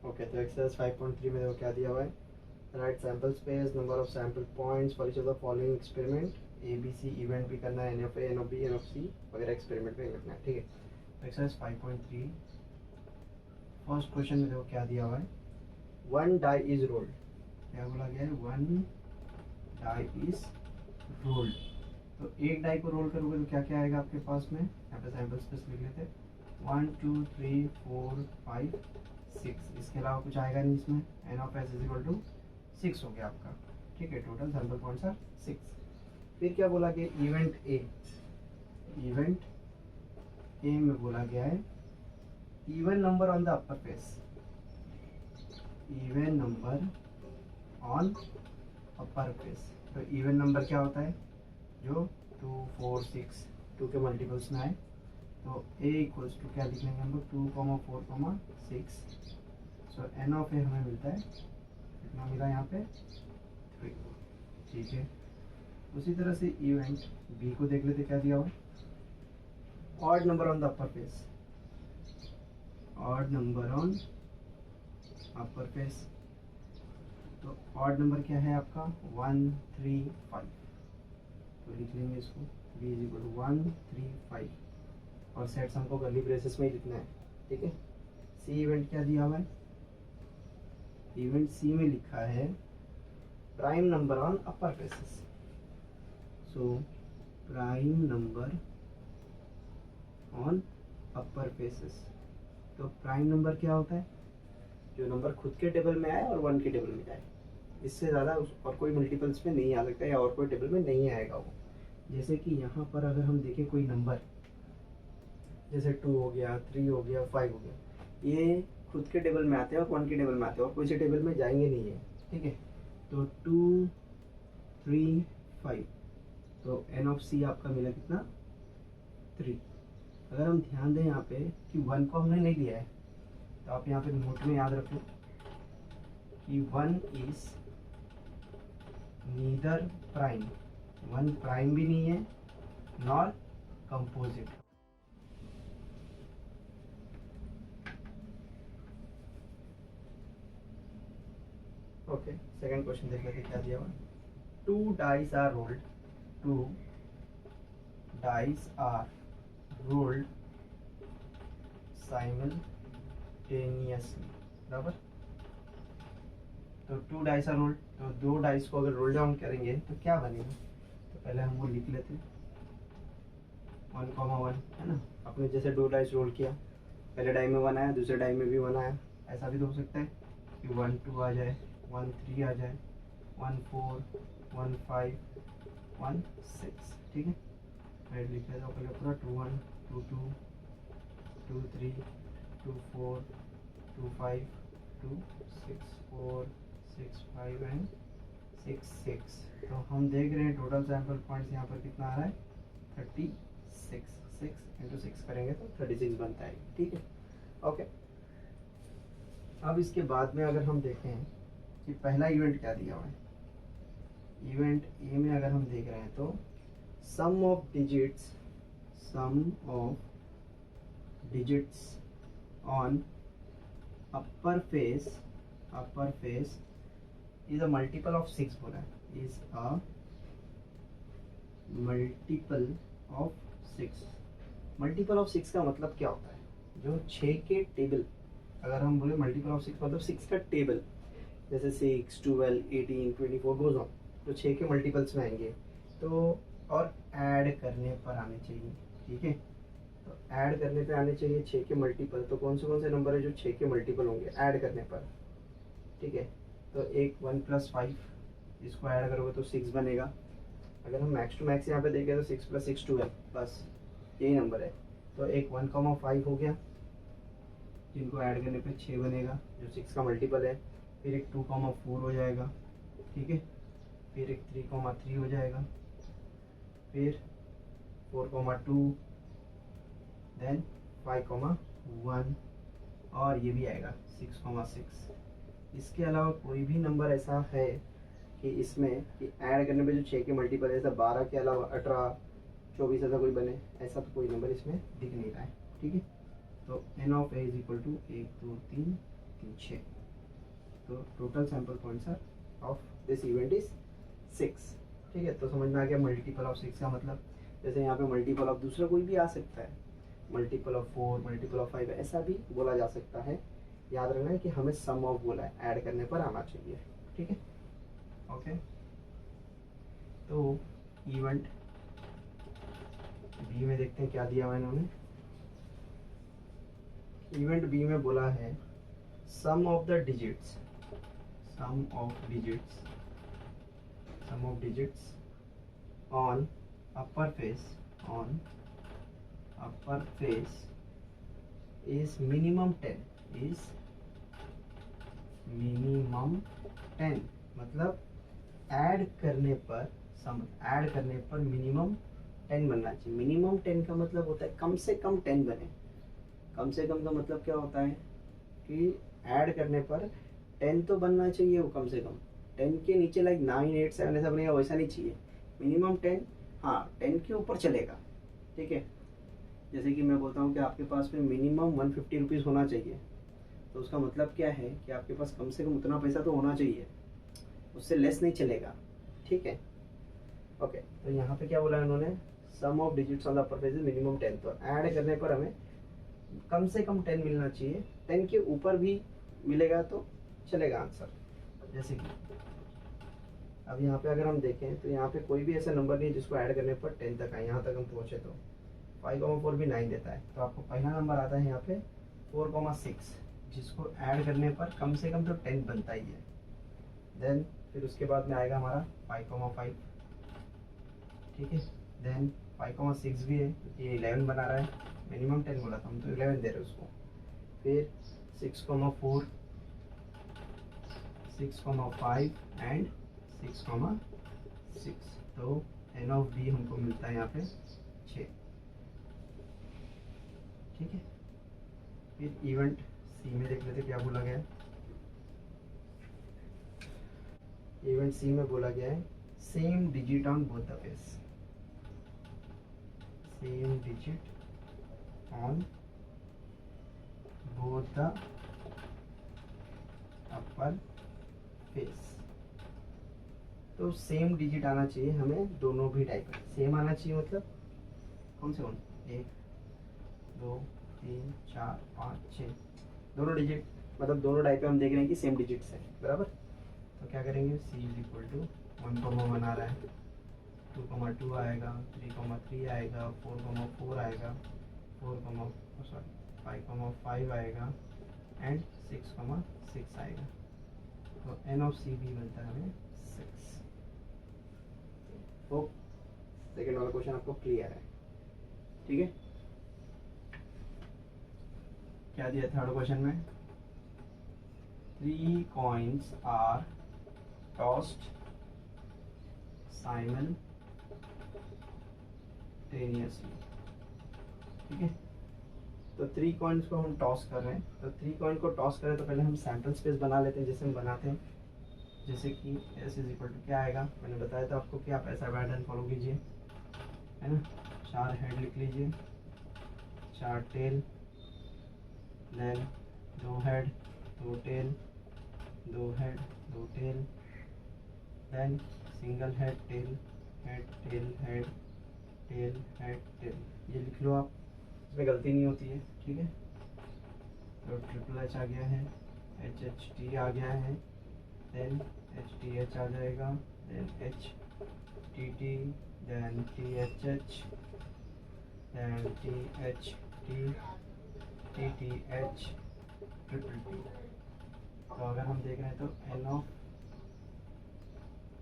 Okay, तो exercise 5.3 में देखो क्या दिया हुआ है। Right sample space, number of sample points for each of the following experiment. A B C event भी करना है, N of A, N of B, N of C वगैरह एक्सपेरिमेंट भी करना है। ठीक है, तो एक्सरसाइज 5.3 फर्स्ट क्वेश्चन में देखो क्या दिया हुआ है। One die is rolled. क्या बोला गया है? One die is rolled. तो एक डाई को रोल करोगे तो क्या क्या आएगा आपके पास में? यहाँ पे सैम्पल स्पेस लिख लेते हैं। 1 2 3 4 5 6। इसके अलावा कुछ आएगा नहीं इसमें। N of S is equal to 6 हो गया आपका। ठीक है, टोटल सैम्पल पॉइंट्स आर 6। फिर क्या बोला गया? Event A. इवेंट ए में बोला गया है even number on the upper face. Even number on upper face. तो इवन नंबर क्या होता है? जो 2 4 6 2 के मल्टीपल्स में आए। तो ए इक्वल्स टू क्या लिख लेंगे हम लोग? 2 4 6। सो एन ऑफ ए हमें मिलता है कितना मिला यहाँ पे? 3। ठीक है, उसी तरह से इवेंट बी को देख लेते क्या दिया हुआ। Odd number on the upper face. Odd number on upper face. तो ऑड नंबर क्या है आपका? 1 3 5। तो लिख लेंगे इसको b इज इक्वल टू 1 3 5 और सेट्स हमको कर्ली ब्रेसेस में ही लिखना है। ठीक है, सी इवेंट क्या दिया हुआ है? इवेंट सी में लिखा है prime number on upper faces. So prime number on upper faces. तो प्राइम नंबर क्या होता है? जो नंबर खुद के टेबल में आए और 1 के टेबल में जाए। इससे ज़्यादा और कोई मल्टीपल्स में नहीं आ सकता या और कोई टेबल में नहीं आएगा वो। जैसे कि यहाँ पर अगर हम देखें कोई नंबर, जैसे 2 हो गया, 3 हो गया, 5 हो गया, ये खुद के टेबल में आते हैं और 1 के टेबल में आते हैं और कोई से टेबल में जाएंगे नहीं है। ठीक है, तो 2 3 5। तो एन ऑफ सी आपका मिला कितना? 3। अगर हम ध्यान दें यहाँ पे कि 1 को हमने नहीं लिया है, तो आप यहाँ पे नोट में याद रखें कि 1 इज नीदर प्राइम। 1 प्राइम भी नहीं है nor composite. Okay, second question देख लेते क्या दिया हुआ। 2 dice are rolled. 2 dice are rolled simultaneously. बराबर। तो 2 डाइस आर रोल्ड, तो 2 डाइस को अगर रोल डाउन करेंगे तो क्या बनेगा? तो पहले हम वो लिख लेते हैं 1 1 है ना। आपने जैसे 2 डाइस रोल किया, पहले डाई में 1 आया, दूसरे डाई में भी 1 आया। ऐसा भी तो हो सकता है कि 1 2 आ जाए, 1 3 आ जाए, 1 4 1 5 1 6। ठीक है, राइट लिख लेता हूँ पहले पूरा 2 1 2 2 2 3 2 4 2 5 2 6 4 6 5 एंड 6 6। तो हम देख रहे हैं टोटल सैंपल पॉइंट्स यहाँ पर कितना आ रहा है? 36। 6 इंटू 6 करेंगे तो 36 बनता है। ठीक है, ओके। अब इसके बाद में अगर हम देखें कि पहला इवेंट क्या दिया हुआ है। इवेंट ए में अगर हम देख रहे हैं तो sum of digits on upper face is a multiple of 6 बोला है। Is a multiple of 6। Multiple of 6 का मतलब क्या होता है? जो 6 के टेबल, अगर हम बोले मल्टीपल ऑफ 6 मतलब 6 का टेबल, जैसे 6 12 18 24 गोज ऑन, तो 6 के मल्टीपल्स में आएंगे तो और ऐड करने पर आने चाहिए। ठीक है, तो ऐड करने पे आने चाहिए 6 के मल्टीपल। तो कौन से नंबर है जो 6 के मल्टीपल होंगे ऐड करने पर? ठीक है, तो एक 1 + 5, इसको ऐड करोगे तो 6 बनेगा। अगर हम मैक्स टू मैक्स यहाँ पे देखें तो 6 + 6 12, बस यही नंबर है। तो एक 1 5 हो गया, जिनको ऐड करने पे 6 बनेगा जो 6 का मल्टीपल है। फिर एक 2 4 हो जाएगा। ठीक है, फिर एक 3 3 हो जाएगा, फिर 4 2, देन 5 1 और ये भी आएगा 6 6। इसके अलावा कोई भी नंबर ऐसा है कि इसमें कि ऐड करने पे जो 6 के मल्टीपल है, जैसे 12 के अलावा 18 24 ऐसा कोई बने, ऐसा तो कोई नंबर इसमें दिख नहीं रहा है। ठीक है, तो N of A is equal to 1 2 3 3 6, तो total sample points are of this event is 6। ठीक है, तो समझ में आ गया मल्टीपल ऑफ 6 का मतलब। जैसे यहाँ पे मल्टीपल ऑफ दूसरा कोई भी आ सकता है, मल्टीपल ऑफ 4, मल्टीपल ऑफ 5 ऐसा भी बोला जा सकता है। याद रखना है कि हमें सम ऑफ बोला है, ऐड करने पर आना चाहिए। ठीक है, ओके। तो इवेंट बी में देखते हैं क्या दिया हुआ इन्होंने। इवेंट बी में बोला है sum of the digits, sum of digits, sum of digits on upper face, on upper face is minimum 10, is minimum 10, मतलब ऐड करने पर, सम ऐड करने पर मिनिमम 10 बनना चाहिए। मिनिमम 10 का मतलब होता है कम से कम 10 बने। कम से कम का मतलब क्या होता है कि ऐड करने पर 10 तो बनना चाहिए वो, कम से कम 10 के नीचे लाइक 9 8 7 ऐसा बनेगा, वैसा नहीं चाहिए। मिनिमम 10, हाँ 10 के ऊपर चलेगा। ठीक है, जैसे कि मैं बोलता हूँ कि आपके पास में मिनिमम 150 रुपीज़ होना चाहिए, तो उसका मतलब क्या है कि आपके पास कम से कम उतना पैसा तो होना चाहिए, उससे लेस नहीं चलेगा। ठीक है, ओके। तो यहाँ पे क्या बोला है उन्होंने, sum of digits on the upper face is minimum 10, तो ऐड करने पर हमें कम से कम 10 मिलना चाहिए। 10 के ऊपर भी मिलेगा तो चलेगा आंसर। जैसे कि अब यहाँ पे अगर हम देखें तो यहाँ पे कोई भी ऐसा नंबर नहीं है जिसको ऐड करने पर 10 तक आए, यहाँ तक हम पहुँचे तो 5,4 भी 9 देता है, तो आपको पहला नंबर आता है यहाँ पे 4,6, जिसको ऐड करने पर कम से कम तो 10 बनता ही है। देन फिर उसके बाद में आएगा हमारा 5,5, ठीक है। देन 5,6 भी है क्योंकि ये 11 बना रहा है, मिनिमम 10 बोला था हम, तो 11 दे रहे हैं उसको। फिर 6,4, 6,5 एंड 6,6, तो एन ऑफ बी हमको मिलता है यहाँ पे 6। ठीक है, फिर इवेंट सी में देख लेते क्या बोला गया है। इवेंट सी में बोला गया है same digit on both the face, same digit on both the upper face. तो सेम डिजिट आना चाहिए हमें दोनों भी टाइप में, सेम आना चाहिए मतलब कौन से कौन, 1 2 3 4 5 6 दोनों डिजिट, मतलब दोनों टाइप पे हम देख रहे हैं कि सेम डिजिट्स है, बराबर। तो क्या करेंगे, c इज इक्वल टू 1,1 आ रहा है, 2,2 आएगा, 3,3 आएगा, 4,4 आएगा, 5,5 आएगा एंड 6,6 आएगा। तो एन ऑफ सी भी बनता है हमें 6। होप सेकेंड वाला क्वेश्चन आपको क्लियर है। ठीक है, क्या दिया थर्ड क्वेश्चन में, 3 coins are tossed simultaneously। ठीक है, तो 3 कॉइन्स को हम टॉस कर रहे हैं, तो 3 कॉइन को टॉस करें तो पहले हम सैंपल स्पेस बना लेते हैं जैसे हम बनाते हैं। जैसे कि s इज इक्वल टू क्या आएगा, मैंने बताया था आपको कि आप ऐसा पैटर्न फॉलो कीजिए, है ना। 4 हेड लिख लीजिए, 4 tail, then 2 head 2 tail, 2 head 2 tail, then single head tail, head tail head tail head tail, ये लिख लो आप, इसमें गलती नहीं होती है। ठीक है, तो ट्रिपल एच आ गया है, एच एच टी आ गया है, देन एच टी एच आ जाएगा, then H T T, then T H H, then T H T, T T H, triple T. तो अगर हम देख रहे हैं तो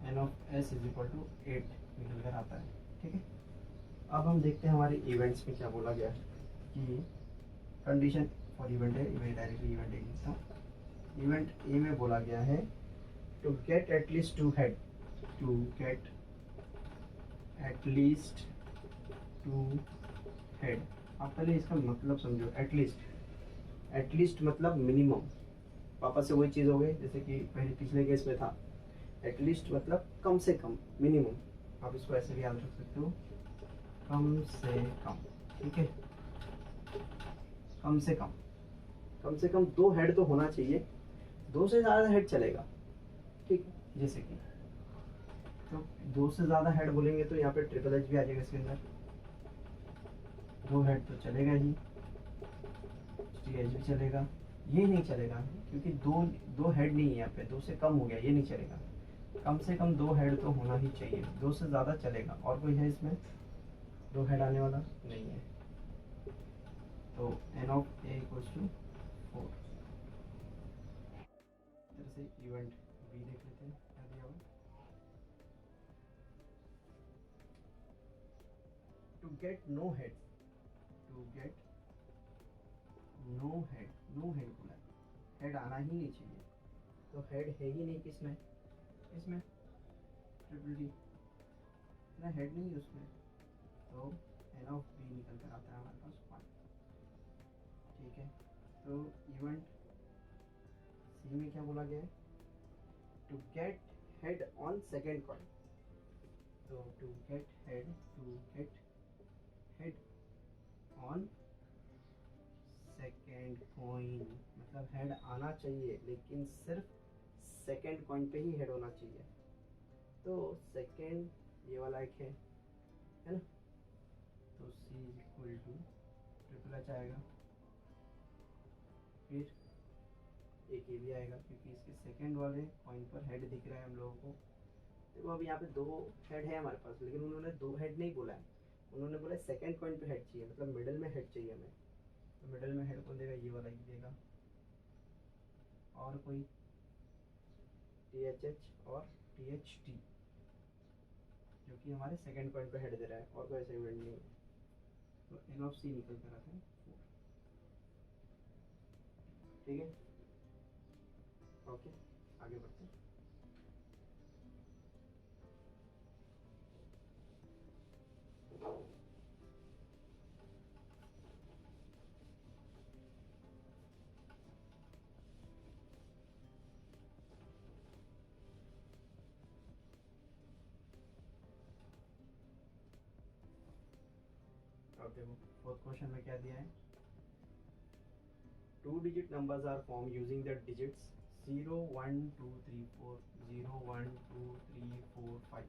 N of S is equal to 8 निकल कर आता है। ठीक है, अब हम देखते हैं हमारे इवेंट्स में क्या बोला गया है कि कंडीशन फॉर इवेंट है, इवेंट डायरेक्टली इवेंट एक लिखता हूँ। इवेंट ए में बोला गया है to get at least 2 head, to get at least 2 head. आप पहले इसका मतलब समझो, एटलीस्ट, एटलीस्ट मतलब मिनिमम, वापस से वही चीज़ हो गई जैसे कि पहले पिछले केस में था, एटलीस्ट मतलब कम से कम, मिनिमम। आप इसको ऐसे भी याद रख सकते हो, कम से कम। ठीक है, कम से कम कम से कम 2 हेड तो होना चाहिए, 2 से ज़्यादा हेड चलेगा, ठीक है। जैसे कि तो 2 से ज़्यादा हेड बोलेंगे तो यहाँ पे ट्रिपल एच भी आ जाएगा इसके अंदर, 2 हेड तो चलेगा ही, टी एच भी चलेगा, ये नहीं चलेगा क्योंकि दो हेड नहीं है यहाँ पे, 2 से कम हो गया, ये नहीं चलेगा। कम से कम 2 हेड तो होना ही चाहिए, 2 से ज़्यादा चलेगा। और कोई है इसमें 2 हेड आने वाला नहीं है, तो n of a equals to 4। इधर से इवेंट b देख लेते हैं क्या दिया हुआ। To get no head, to get no head बोला है, हेड आना ही नहीं चाहिए, तो हेड है ही नहीं किसमें, इसमें ट्रिपल डी ना, हेड नहीं है उसमें, तो एन ऑफ बी निकल कर आता है हमारे पास 1, ठीक है। तो इवेंट सी में क्या बोला गया है, to get head on second coin, तो to get head on second coin, मतलब हेड आना चाहिए लेकिन सिर्फ सेकेंड कॉइन पे ही हेड होना चाहिए। तो सेकेंड ये वाला एक है ना, तो C is equal to triple H आएगा, फिर एक ये भी आएगा क्योंकि इसके सेकेंड वाले कॉइन पर हेड दिख रहा है हम लोगों को। देखो अब यहाँ पे 2 हेड है हमारे पास, लेकिन उन्होंने 2 हेड नहीं बोला है, उन्होंने बोला सेकेंड कॉइन पे हेड चाहिए, मतलब मिडिल में हेड चाहिए हमें। तो मिडिल में हेड कौन देगा, ये वाला ही देगा। और कोई THH और THT जो कि हमारे सेकेंड कॉइन पे हेड दे रहा है, और कोई ऐसा इवेंट नहीं है। तो n ऑफ C निकल कर आता है 4, ठीक है। ओके, आगे बढ़ते हैं। अब देखो फोर्थ क्वेश्चन में क्या दिया है, 2 digit numbers are form using the digits 0 1 2 3 4 0 1 2 3 4 5।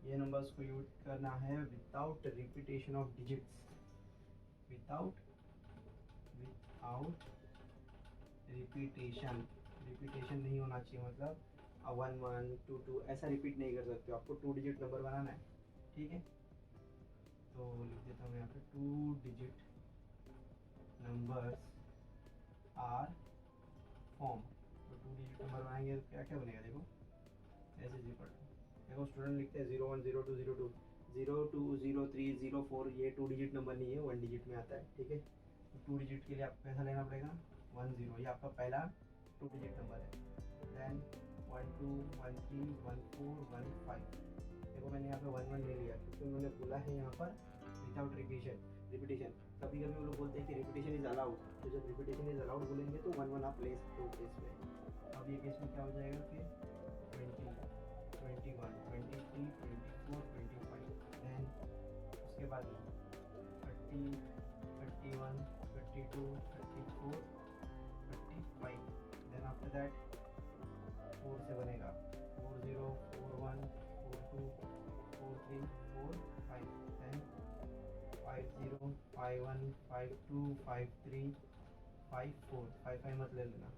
ये नंबर्स को यूज करना है without repetition of digits, without repetition नहीं होना चाहिए, मतलब 1 1 2 2 ऐसा रिपीट नहीं कर सकते हो, आपको 2 डिजिट नंबर बनाना है, ठीक है। तो लिख देता हूँ यहाँ पे 2 डिजिट नंबर्स आर फॉर्म। तो 2 डिजिट नंबर बनाएंगे तो क्या क्या बनेगा, देखो ऐसे जी पढ़, देखो स्टूडेंट लिखते हैं 0 1 0 2 0 2 0 2 0 3 0 4, ये 2 डिजिट नंबर नहीं है, 1 डिजिट में आता है, ठीक है। तो 2 डिजिट के लिए आपको कैसा लेना पड़ेगा, 1 0, ये आपका पहला 2 डिजिट नंबर है। देन 1 2 1 3 1 4 1 5। देखो मैंने यहाँ पे 1 1 ले लिया क्योंकि उन्होंने बोला है यहाँ पर विदाउट रिपीटेशन। कभी कभी वो लोग बोलते हैं कि रिपीटेशन इज अलाउड, तो जब रिपीटेशन इज अलाउड बोलेंगे तो 1 1 आप ले सकते हो केस में। अब ये केस में क्या हो जाएगा कि 20 21 23 24 25, देन उसके बाद 30 31 32 34 35, देन आफ्टर दैट 4 से बनेगा 4 0 4 1 4 2 4 3 4 5, देन 5 0 5 1 5 2 5 3 5 4 5 5 मत ले लेना।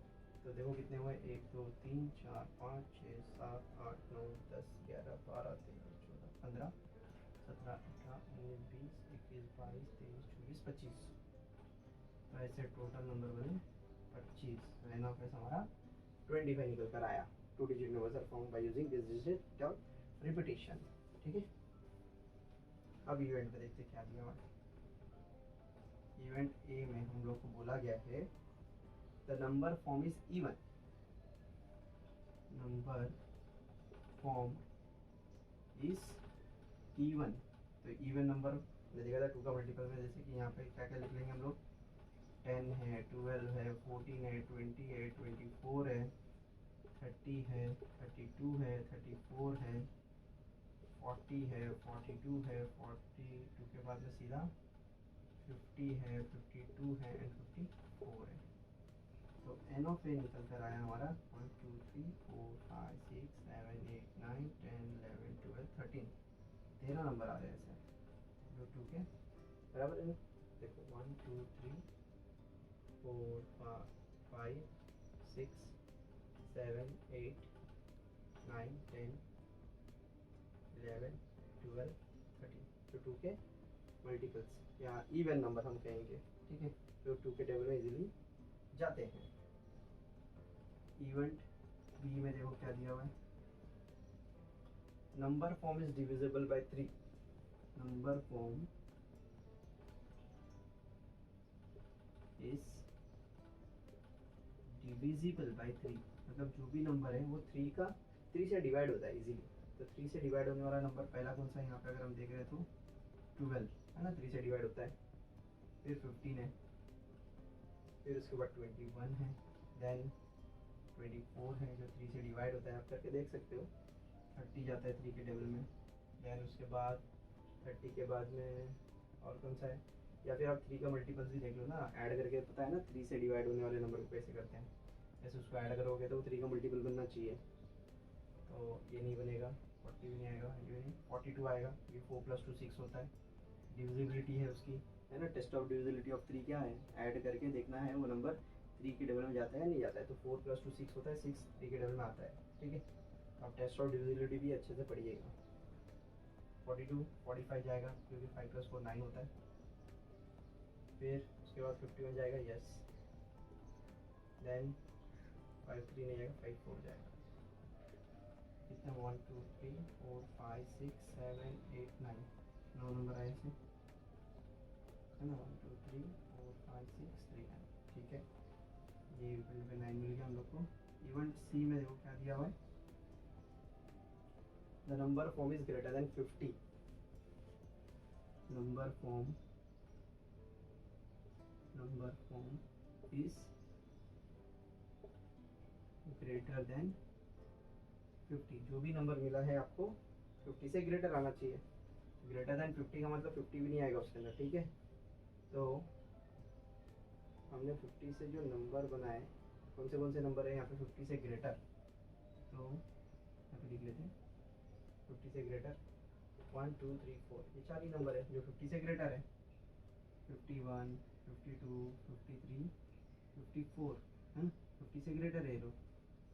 तो देखो कितने हुए, 1 2 3 4 5 6 7 8 9 10 11 12 13 14 15 17 18 19 20 21 22 23 24 25। तो ऐसे टोटल नंबर बने 25। तो एन ऑफ एस हमारा 25 निकल कर आया। 2 digit numbers are formed by using this digit without repetition, ठीक है। अब इवेंट पे देखते क्या दिया हमारा। इवेंट ए में हम लोग को बोला गया है the number form is even, number form is even. तो इवन नंबर देखा था 2 का मल्टीपल में, जैसे कि यहाँ पे क्या क्या लिख लेंगे हम लोग, 10 है 12 है 14 है 20 है 24 है 30 है 32 है 34 है 40 है 42 है 42 के बाद में सीधा 50 है 52 है एंड 54 है। तो एन ऑफ ए निकल कर आया हमारा 1 2 3 4 5 6 7 8 9 10 11 12 13 13 नंबर आ रहे हैं सर जो 2 के बराबर है ना। देखो 1 2 3 4 5 6 7 8 9 10 11 12 13 जो 2 के मल्टीपल्स या इवन नंबर हम कहेंगे, ठीक है, जो 2 के टेबल में इजीली जाते हैं। इवेंट बी में देखो क्या दिया हुआ है, number form is divisible by 3। Number form is divisible by 3, मतलब जो भी नंबर है वो 3 से डिवाइड होता है इजीली। तो 3 से डिवाइड होने वाला नंबर पहला कौन सा है, यहाँ पे अगर हम देख रहे हैं तो 12 है ना, 3 से डिवाइड होता है। फिर 15 है, फिर उसके बाद 21 है, देन 24 है जो 3 से डिवाइड होता है, आप करके देख सकते हो। 30 जाता है 3 के टेबल में, देन उसके बाद 30 के बाद में और कौन सा है, या फिर आप 3 का मल्टीपल्स भी देख लो ना, ऐड करके पता है ना 3 से डिवाइड होने वाले नंबर को कैसे करते हैं। जैसे उसको ऐड करोगे तो 3 का मल्टीपल बनना चाहिए, तो ये नहीं बनेगा, 40 भी नहीं आएगा, ये भी नहीं, 42 आएगा। ये 4 + 2 6 होता है, डिविजिबिलिटी है उसकी, है ना। टेस्ट ऑफ डिविजिबिलिटी ऑफ 3 क्या है, ऐड करके देखना है वो नंबर 3 के टेबल में जाता है नहीं जाता है। तो 4 + 2 6 होता है, 6 3 के टेबल में आता है, ठीक है। अब टेस्ट ऑफ डिविजिबिलिटी भी अच्छे से पढ़िएगा। 42 45 जाएगा क्योंकि 5 + 4 9 होता है। फिर उसके बाद 51 जाएगा, यस। देन 5 3 नहीं आएगा, 5 4 जाएगा। कितना 1 2 3 4 5 6 7 8 9 9 नंबर आए थे, है ना। 1 2 3 4 5 6 3 9, ठीक है। ये इवेंट पे 9 मिल गया हम लोग को। इवेंट सी में देखो क्या दिया हुआ है, the number form is greater than 50। Number form is greater than 50। जो भी नंबर मिला है आपको 50 से ग्रेटर आना चाहिए। ग्रेटर देन 50 का मतलब 50 भी नहीं आएगा उसके अंदर, ठीक है। तो हमने 50 से जो नंबर बनाए, कौन से नंबर है यहाँ पे 50 से ग्रेटर, तो यहाँ पे लिख लेते हैं 50 से ग्रेटर 1 2 3 4, ये 4 ही नंबर है जो 50 से ग्रेटर है। 51 52 53 54 है ना, 50 से ग्रेटर है ये लोग।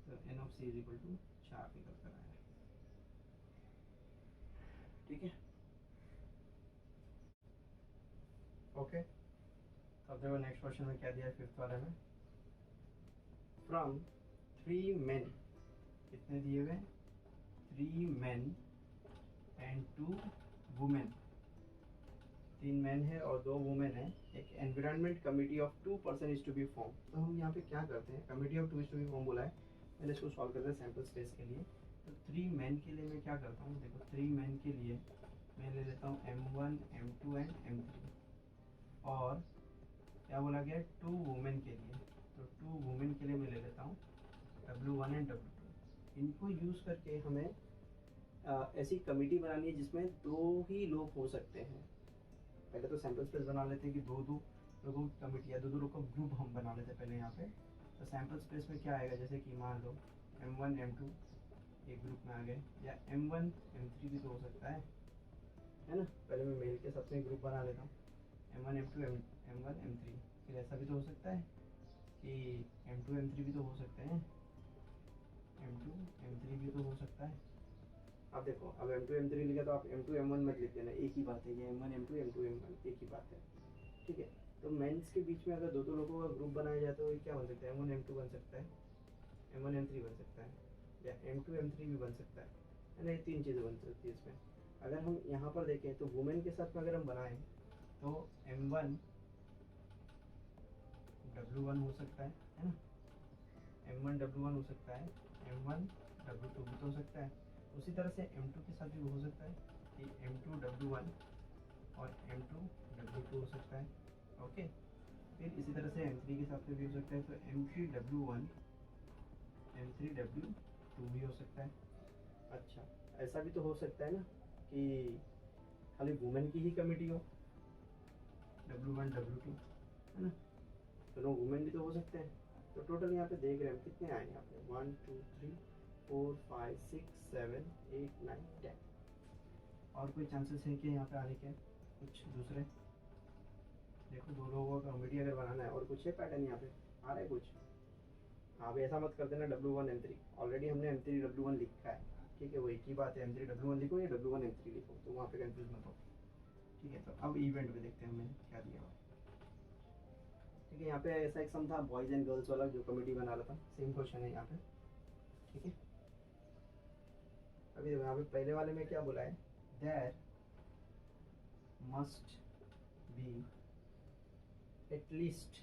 तो N of C is equal to 4 निकल कर आया, ठीक है। ओके, अब देखो नेक्स्ट क्वेश्चन में क्या दिया है, 5th वाले में। फ्रॉम 3 men, कितने दिए हुए, 3 men and 2 women। 3 मैन है और 2 वुमेन है। एक environment committee of 2 person is to be form. तो हम यहाँ पे क्या करते हैं, committee of 2 is to be form बोला है, मैंने इसको सॉल्व करते हैं सैम्पल स्पेस के लिए। तो 3 मैन के लिए मैं क्या करता हूँ, देखो 3 मैन के लिए मैं ले लेता हूँ M1 M2 एंड M3। और क्या बोला गया, 2 वुमेन के लिए, तो 2 वुमेन के लिए मैं ले लेता हूँ W1 एंड W2। इनको यूज़ करके हमें ऐसी कमिटी बनानी है जिसमें 2 ही लोग हो सकते हैं। पहले तो सैम्पल स्पेस बना लेते हैं कि 2 लोगों की कमिटी या 2 लोगों का ग्रुप हम बना लेते हैं पहले यहाँ पे। तो सैम्पल स्पेस में क्या आएगा, जैसे कि मान लो M1 M2 एक ग्रुप में आ गए, या M1 M3 भी तो हो सकता है ना। पहले मैं मेल के साथ में ग्रुप बना लेता हूँ M1 M2 M1 M3। फिर ऐसा भी तो हो सकता है कि M2 M3 भी तो हो सकते हैं, M2 M3 भी तो हो सकता है। अब देखो, अब M2 M3 लिखा तो आप M2 M1 मत लिख देना, एक ही बात है, ये M1 M2 M2 M1 एक ही बात है, ठीक है। तो मेंस के बीच में अगर 2 लोगों का ग्रुप बनाया जाए तो ये क्या बन सकता है, M1 M2 बन सकता है, M1 M3 बन सकता है, या M2 M3 भी बन सकता है ना। ये 3 चीज़ें बन सकती है इसमें। अगर हम यहाँ पर देखें तो वुमेन के साथ में अगर हम बनाएं तो M1 W1 हो सकता है ना, M1 W1 हो सकता है, M1 W2 भी तो हो सकता है। उसी तरह से M2 के साथ भी हो सकता है कि M2 W1 और M2 W2 हो सकता है, ओके। फिर इसी तरह से M3 के साथ में भी हो सकता है, तो M3 W1 M3 W2 भी हो सकता है। अच्छा, ऐसा भी तो हो सकता है ना कि खाली वुमेन की ही कमिटी हो, W1 W2, है ना, दोनों वुमेन भी तो हो सकते हैं। तो टोटल यहाँ पे देख रहे हैं हम कितने आए यहाँ पे 1 2 3 4 5 6 7 8 9 10। और कोई चांसेस है कि यहाँ पे आने के कुछ दूसरे? देखो दो लोगों का कमेटी अगर बनाना है और कुछ है पैटर्न यहाँ पे आ रहा है कुछ? हाँ भाई ऐसा मत कर देना W1 M3, ऑलरेडी हमने M3 W1 लिखा है, ठीक है वो एक ही बात है, M3 W1 लिखो या W1 M3 लिखो, तो वहाँ पे कंफ्यूज मत हो, ठीक है। तो अब इवेंट में देखते हैं मैंने क्या दिया हुआ है, ठीक है। यहाँ पे ऐसा एक सम था बॉयज एंड गर्ल्स वाला जो कमेटी बना रहा था, सेम क्वेश्चन है यहाँ पे, ठीक है। अभी देखो यहाँ पे पहले वाले में क्या बोला है, there must be at least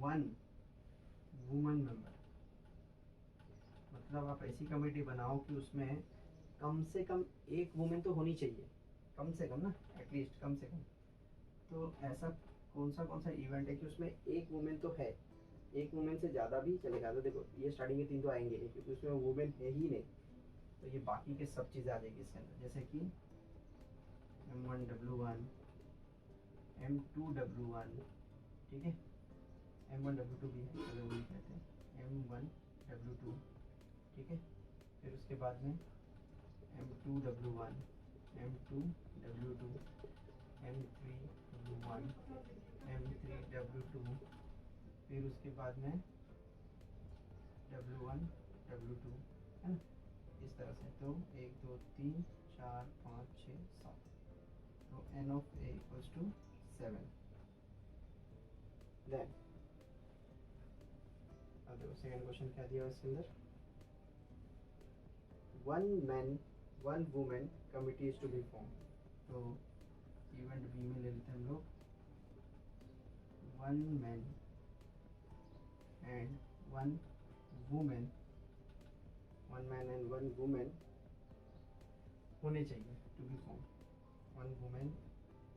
one woman member, मतलब आप ऐसी कमेटी बनाओ कि उसमें कम से कम एक वुमेन तो होनी चाहिए, कम से कम ना, एटलीस्ट कम से कम। तो ऐसा कौन सा इवेंट है कि उसमें एक वुमेन तो है, एक वुमेन से ज़्यादा भी चलेगा। तो देखो ये स्टार्टिंग के 3 तो आएंगे नहीं क्योंकि उसमें वुमेन है ही नहीं, तो ये बाकी के सब चीज़ें आ जाएगी इसके अंदर, जैसे कि M1W1 M2W1, ठीक है, M1W2 भी है, चलो वही कहते हैं M1W2, ठीक है। फिर उसके बाद में M2W1 M2W2 M3W1 M3W2, फिर उसके बाद में W1 W2, है ना, इस तरह से। तो 1 2 3 4 5 6 7, तो N of A equals to 7। Then अब देखो सेकेंड क्वेश्चन क्या दिया है इसके अंदर, 1 man 1 woman committee is to be formed। तो इवेंट बी में ले लेते हैं हम लोग, 1 man and 1 woman, 1 man and 1 woman होने चाहिए to be form, 1 woman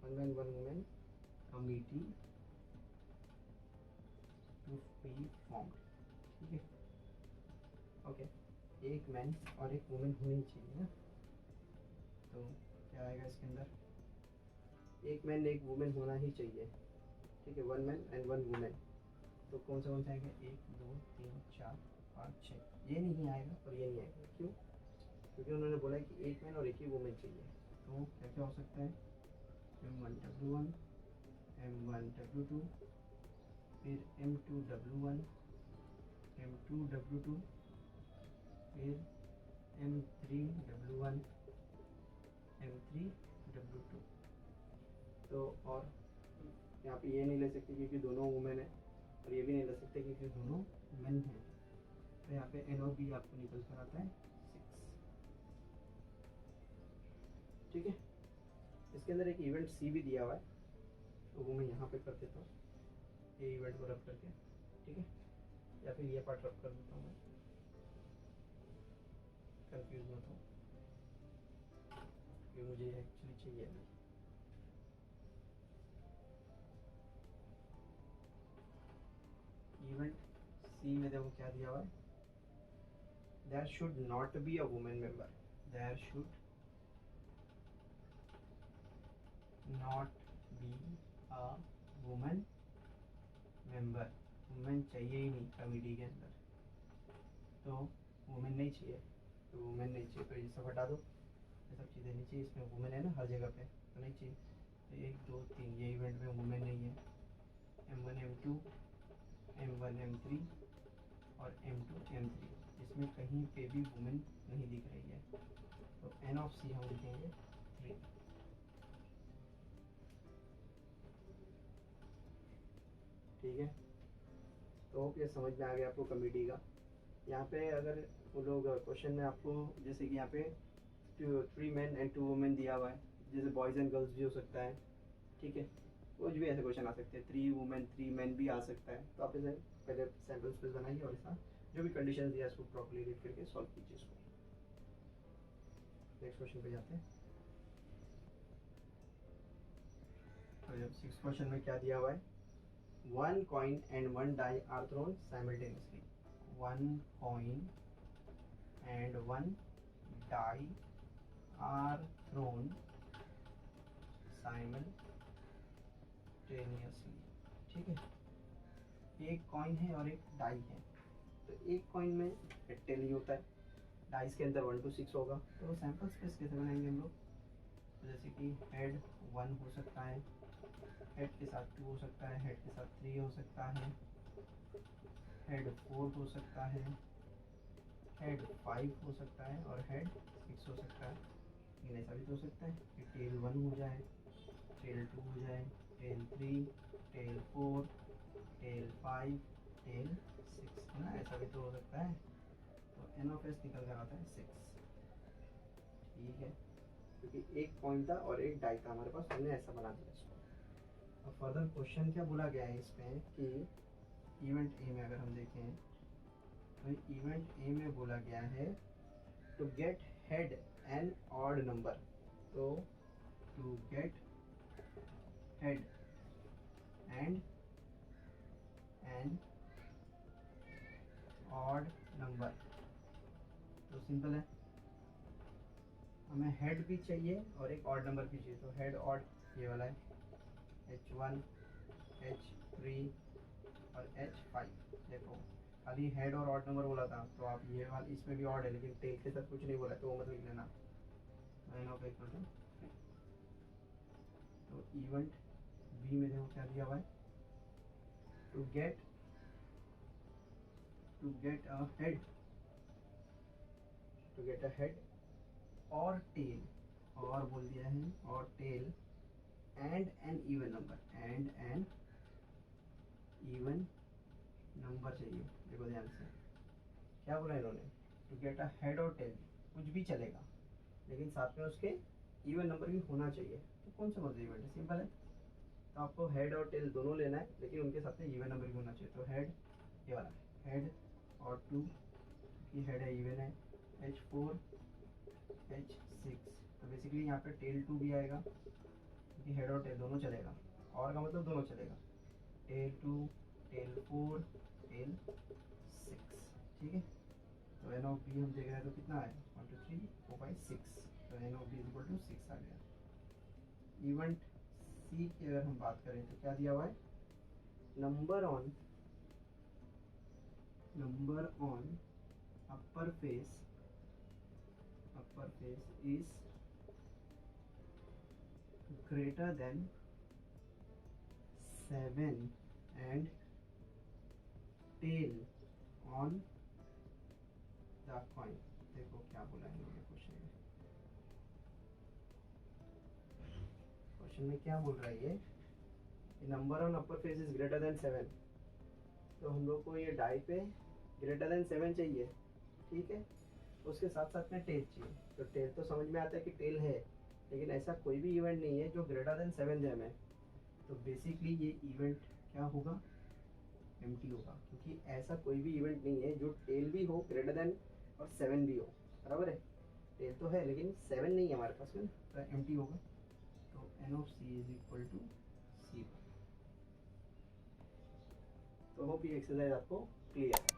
1 man 1 woman committee to be formed, ठीक है, ओके। एक मैन और एक वुमेन होनी चाहिए ना, तो क्या आएगा इसके अंदर, एक मैन एक वुमेन होना ही चाहिए, ठीक है, 1 मैन एंड 1 वुमेन। तो कौन सा आएगा, 1 2 3 4 5 6, ये नहीं आएगा और ये नहीं आएगा, क्यों? क्योंकि उन्होंने बोला है कि एक मैन और एक ही वुमेन चाहिए। तो क्या क्या हो सकता है, M1W1 M1W2, फिर M2W1 M2W2, फिर M3W1 M3W2। तो और यहाँ पे ये नहीं ले सकते क्योंकि दोनों वुमेन है, और ये भी नहीं ले सकते क्योंकि दोनों मेन हैं। तो यहाँ पे N और B आपको निकल कर आता है 6, ठीक है। इसके अंदर एक इवेंट C भी दिया हुआ है, तो वो मैं यहाँ पे कर देता हूँ, ये इवेंट को रब करके, ठीक है, या फिर ये पार्ट रब कर देता हूँ मैं, कंफ्यूज मत हो, ये मुझे एक्चुअली चाहिए नहीं। इवेंट सी में देखो क्या दिया हुआ है, there should not be a women member, there should not be a women member, women चाहिए ही नहीं कमेटी के अंदर, तो वुमेन नहीं चाहिए, तो वुमेन नहीं चाहिए, तो ये सब हटा दो, ये सब चीज़ें नहीं चाहिए, इसमें वुमेन है ना हर जगह पे, तो नहीं चाहिए। तो 1 2 3 ये इवेंट में वुमेन नहीं है, M1 M2 M1 M3 और M2 M3, इसमें कहीं पे भी वुमेन नहीं दिख रही है, तो N of C हम लिखेंगे 3, ठीक है। तो ये समझ में आ गया आपको कमेटी का। यहाँ पे अगर वो लोग क्वेश्चन में आपको जैसे कि यहाँ पे 3 men and 2 women दिया हुआ है, जैसे बॉयज़ एंड गर्ल्स भी हो सकता है, ठीक है, कुछ भी ऐसे क्वेश्चन आ सकते हैं, 3 women 3 men भी आ सकता है। तो आप इसे पहले सैम्पल स्पेस बनाइए और ऐसा जो भी कंडीशन दिया इसको प्रॉपर्ली रीड करके सॉल्व कीजिए इसको। नेक्स्ट क्वेश्चन पे जाते हैं। तो जब 6 क्वेश्चन में क्या दिया हुआ है, 1 coin and 1 die are thrown simultaneously, 1 coin and 1 die are thrown simultaneously, ठीक है। एक कॉइन है और एक डाई है, तो एक कॉइन में हेड टेल ही होता है, डाइस के अंदर 1 to 6 होगा, तो सैंपल स्पेस कैसे बनाएंगे हम लोग? तो जैसे कि हेड 1 हो सकता है, हेड के साथ 2 हो सकता है, हेड के साथ 3 हो सकता है, हेड 4 हो सकता है, हेड 5 हो सकता है और हेड 6 हो सकता है। लेकिन ऐसा भी तो हो सकता है कि टेल 1 हो जाए, टेल 2 हो जाए, टेल 3, टेल 4, टेल 5, टेल 6, है ना, ऐसा भी तो हो सकता है। तो एन ऑफ एस निकल कर आता है 6। ठीक है, क्योंकि एक पॉइंट था और एक डाई था हमारे पास, हमने ऐसा बना दिया इसको। अब फर्दर क्वेश्चन क्या बोला गया है इसमें कि इवेंट ए में अगर हम देखें तो इवेंट ए में बोला गया है to get head an odd number. तो to get head and an odd number, तो सिंपल है, हमें हेड भी चाहिए और एक ऑड नंबर भी चाहिए। तो हेड ऑड ये वाला है, H1, H3 और H5। देखो खाली हेड और ऑड नंबर बोला था, तो आप ये वाला इसमें भी ऑड है लेकिन टेल के साथ कुछ नहीं बोला, तो वो मत लिख लेना। तो इवेंट बी में देखो क्या दिया हुआ है, to get a head, to get a head और टेल, और बोल दिया है और tail and an even number, and an even number चाहिए। देखो ध्यान से क्या बोला इन्होंने, टू गेट अ हेड और टेल, कुछ भी चलेगा लेकिन साथ में उसके इवन नंबर भी होना चाहिए। तो कौन सा मतलब इवेंट है? सिंपल है, तो आपको हेड और टेल दोनों लेना है लेकिन उनके साथ में इवन नंबर भी होना चाहिए। तो हेड ये वाला हेड और 2 की हेड है इवन है, H4 H6, तो बेसिकली यहाँ पे टेल 2 भी आएगा क्योंकि हेड और टेल दोनों चलेगा, और का मतलब दोनों चलेगा, टेल 2, टेल 4, टेल 6। ठीक है, तो एन ऑफ बी हम देख रहे हैं तो कितना है 1 2 3 4 5 6, तो N of B is equal to 6 आ गया। इवेंट सी की अगर हम बात करें तो क्या दिया हुआ है, number on upper face is greater than 7 and tail on the coin। देखो क्या बोला है इन्होंने क्वेश्चन में क्या बोल रहा है ये, number on upper face is greater than 7, तो हम लोग को ये डाई पे ग्रेटर देन 7 चाहिए। ठीक है, उसके साथ साथ में टेल चाहिए, तो टेल तो समझ में आता है कि टेल है, लेकिन ऐसा कोई भी इवेंट नहीं है जो ग्रेटर देन 7 दे हमें, तो बेसिकली ये इवेंट क्या होगा, एम्प्टी होगा, क्योंकि ऐसा कोई भी इवेंट नहीं है जो टेल भी हो ग्रेटर देन और 7 भी हो। बराबर है, टेल तो है लेकिन 7 नहीं है हमारे पास में, तो एम्प्टी होगा। तो N of C is equal to C. तो होप ये एक्सरसाइज आपको क्लियर है।